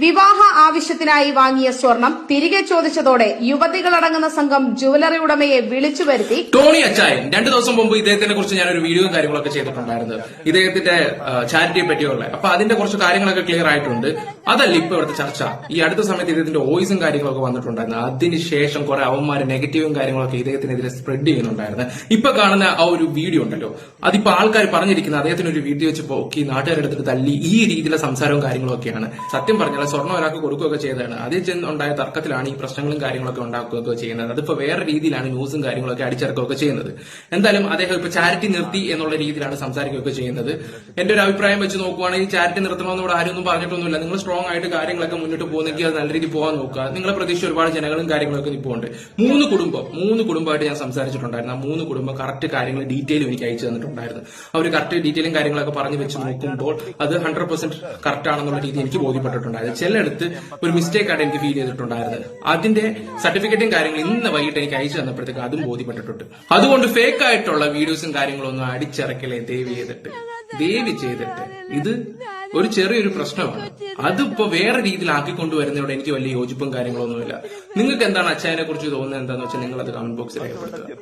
വിവാഹ ആവശ്യത്തിനായി വാങ്ങിയ സ്വർണം തിരികെ ചോദിച്ചതോടെ യുവതികളടങ്ങുന്ന സംഘം ജുവലറി ഉടമയെ വിളിച്ചു വരുത്തി. ടോണി അച്ചായൻ 2 ദിവസം മുമ്പ് ഇദ്ദേഹത്തിനെ കുറിച്ച് ഞാനൊരു വീഡിയോയും കാര്യങ്ങളൊക്കെ ചെയ്തിട്ടുണ്ടായിരുന്നു, ഇദ്ദേഹത്തിന്റെ ചാരിറ്റിയെ പറ്റിയുള്ള. അപ്പൊ അതിന്റെ കുറച്ച് കാര്യങ്ങളൊക്കെ ക്ലിയർ ആയിട്ടുണ്ട്. അതല്ല ഇപ്പൊ ഇവിടുത്തെ ചർച്ച. ഈ അടുത്ത സമയത്ത് ഇദ്ദേഹത്തിന്റെ വോയിസും കാര്യങ്ങളൊക്കെ വന്നിട്ടുണ്ടായിരുന്നു. അതിനുശേഷം കുറെ അവന്മാര് നെഗറ്റീവും കാര്യങ്ങളൊക്കെ ഇദ്ദേഹത്തിനെതിരെ സ്പ്രെഡ് ചെയ്യുന്നുണ്ടായിരുന്നു. ഇപ്പൊ കാണുന്ന ആ ഒരു വീഡിയോ ഉണ്ടല്ലോ, അതിപ്പോ ആൾക്കാർ പറഞ്ഞിരിക്കുന്നത് അദ്ദേഹത്തിന് ഒരു വീഡിയോ വെച്ച് പോക്കി നാട്ടുകാരെടുത്തിട്ട് തല്ലി ഈ രീതിയിലുള്ള സംസാരവും കാര്യങ്ങളും ഒക്കെയാണ്. സത്യം പറഞ്ഞാൽ സ്വർണ്ണം ഒരാൾക്ക് കൊടുക്കുകയൊക്കെ ചെയ്തതാണ്. അതിൽ ഉണ്ടായ തർക്കത്തിലാണ് ഈ പ്രശ്നങ്ങളും കാര്യങ്ങളൊക്കെ ഉണ്ടാക്കുകയൊക്കെ ചെയ്യുന്നത്. അതിപ്പോ വേറെ രീതിയിലാണ് ന്യൂസും കാര്യങ്ങളൊക്കെ അടിച്ചിറക്കുകയൊക്കെ ചെയ്യുന്നത്. എന്തായാലും അദ്ദേഹം ഇപ്പൊ ചാരിറ്റി നിർത്തി എന്നുള്ള രീതിയിലാണ് സംസാരിക്കുകയൊക്കെ ചെയ്യുന്നത്. എന്റെ ഒരു അഭിപ്രായം വെച്ച് നോക്കുവാണെങ്കിൽ ചാരിറ്റി നിർത്തണമെന്ന് ഇവിടെ ആരും ഒന്നും പറഞ്ഞിട്ടൊന്നുമില്ല. നിങ്ങൾ സ്ട്രോങ് ആയിട്ട് കാര്യങ്ങളൊക്കെ മുന്നോട്ട് പോകുന്നെങ്കിൽ അത് നല്ല രീതിയിൽ പോകാൻ നോക്കുക. നിങ്ങളെ പ്രതീക്ഷ ഒരുപാട് ജനങ്ങളും കാര്യങ്ങളൊക്കെ ഇപ്പോൾ ഉണ്ട്. 3 കുടുംബമായിട്ട് ഞാൻ സംസാരിച്ചിട്ടുണ്ടായിരുന്നു. ആ 3 കുടുംബം കറക്റ്റ് കാര്യങ്ങൾ ഡീറ്റെയിലും എനിക്ക് അയച്ചു തന്നിട്ടുണ്ടായിരുന്നു. അവർ കറക്റ്റ് ഡീറ്റെയിലും കാര്യങ്ങളൊക്കെ പറഞ്ഞു വെച്ച് നോക്കുമ്പോൾ അത് 100% കറക്റ്റ് ആണെന്നുള്ള രീതി എനിക്ക് ബോധ്യപ്പെട്ടിട്ടുണ്ടായിരുന്നു. ചിലയിടത്ത് ഒരു മിസ്റ്റേക്ക് ആയിട്ട് എനിക്ക് ഫീൽ ചെയ്തിട്ടുണ്ടായിരുന്നത്. അതിന്റെ സർട്ടിഫിക്കറ്റും കാര്യങ്ങളും ഇന്ന് വൈകിട്ട് എനിക്ക് അയച്ചു തന്നപ്പോഴത്തേക്ക് അതും ബോധ്യപ്പെട്ടിട്ടുണ്ട്. അതുകൊണ്ട് ഫേക്ക് ആയിട്ടുള്ള വീഡിയോസും കാര്യങ്ങളും ഒന്നും അടിച്ചിറക്കലേ ദയവ് ചെയ്തിട്ട്. ഇത് ഒരു ചെറിയൊരു പ്രശ്നമാണ്. അതിപ്പോ വേറെ രീതിയിൽ ആക്കിക്കൊണ്ടുവരുന്നതോടെ എനിക്ക് വലിയ യോജിപ്പും കാര്യങ്ങളൊന്നുമില്ല. നിങ്ങൾക്ക് എന്താണ് അച്ചായനെ കുറിച്ച് തോന്നുന്നത് എന്താണെന്ന് വെച്ചാൽ നിങ്ങൾ അത് കമന്റ് ബോക്സിൽ രേഖപ്പെടുത്തുക.